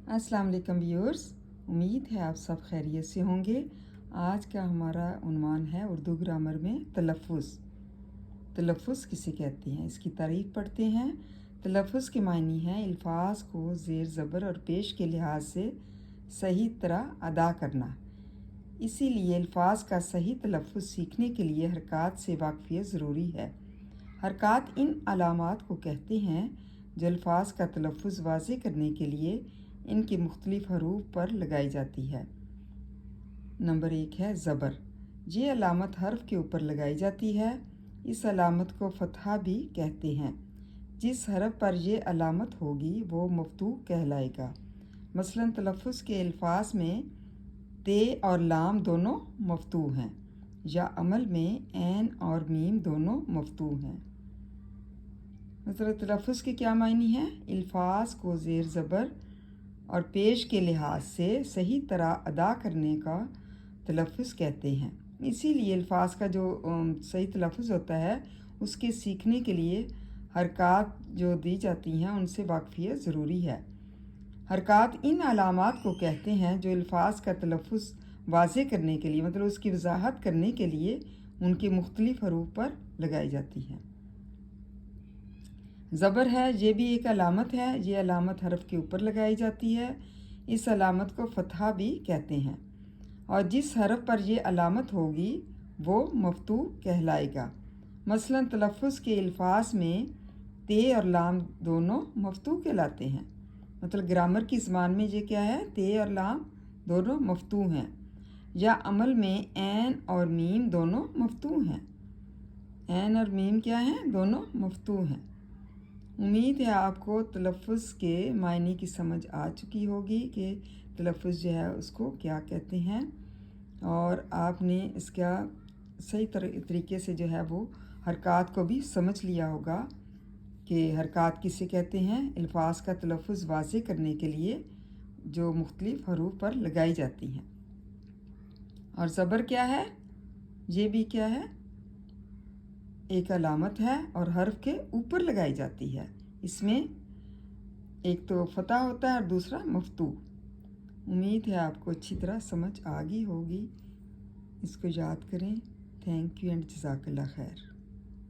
अस्सलाम वालेकुम व्यूअर्स, उम्मीद है आप सब खैरियत से होंगे। आज का हमारा उन्वान है उर्दू ग्रामर में तलफ़्फ़ुज़। तलफ़्फ़ुज़ किसे कहते हैं, इसकी तारीफ़ पढ़ते हैं। तलफ़्फ़ुज़ के मायने हैं अल्फाज को ज़ेर ज़बर और पेश के लिहाज से सही तरह अदा करना। इसीलिए अल्फाज का सही तलफ़्फ़ुज़ सीखने के लिए हरकत से वाक़फ़ियत ज़रूरी है। हरकत इन अलामात को कहते हैं जो अल्फाज का तलफ़्फ़ुज़ वाज़े करने के लिए इनके मुख्तलिफ़ हरूफ पर लगाई जाती है। नंबर 1 है ज़बर। ये अलामत हर्फ के ऊपर लगाई जाती है। इस अलामत को फ़तहा भी कहते हैं। जिस हरफ पर यह अलामत होगी वो मफ्तू कहलाएगा। मसलन तलफ़्फ़ुज़ के अल्फाज में ते और लाम दोनों मफ्तू हैं, या अमल में ऐन और मीम दोनों मफ्तू हैं। मतलब तलफ़्फ़ुज़ के क्या मायने हैं? अल्फाज को ज़ेर ज़बर और पेश के लिहाज से सही तरह अदा करने का तलफ़्फ़ुज़ कहते हैं। इसीलिए अल्फाज का जो सही तलफ़्फ़ुज़ होता है उसके सीखने के लिए हरकत जो दी जाती हैं उनसे वाक़फ़ियत ज़रूरी है। हरकत इन अलामात को कहते हैं जो अल्फाज का तलफ़्फ़ुज़ वाज़े करने के लिए, मतलब उसकी वजाहत करने के लिए उनके मुख्तलिफ़ हरूफ पर लगाई जाती हैं। ज़बर है, ये भी एक अलामत है। ये अलामत हरफ के ऊपर लगाई जाती है। इस अलामत को फ़तहा भी कहते हैं, और जिस हरफ पर यह अलामत होगी वो मफ्तू कहलाएगा। मसलन तलफ़्फ़ुज़ के अल्फाज में ते और लाम दोनों मफ्तू कहलाते हैं। मतलब ग्रामर की ज़बान में ये क्या है, ते और लाम दोनों मफ्तू हैं, या अमल में ऐन और मीम दोनों मफ्तू हैं। ऐन और मीम क्या हैं? दोनों मफ्तू हैं। उम्मीद है आपको तलफ़्फ़ुज़ के मायने की समझ आ चुकी होगी कि तलफ़्फ़ुज़ जो है उसको क्या कहते हैं, और आपने इसका सही तरीके से जो है वो हरकत को भी समझ लिया होगा कि हरकत किसे कहते हैं। अल्फाज का तलफ़्फ़ुज़ वाज़े करने के लिए जो मुख्तलिफ़ हरूफ पर लगाई जाती हैं। और ज़बर क्या है? ये भी क्या है, एक अलामत है और हर्फ के ऊपर लगाई जाती है। इसमें एक तो फ़तह होता है और दूसरा मफ्तू। उम्मीद है आपको अच्छी तरह समझ आ गई होगी। इसको याद करें। थैंक यू एंड जज़ाकल्लाह खैर।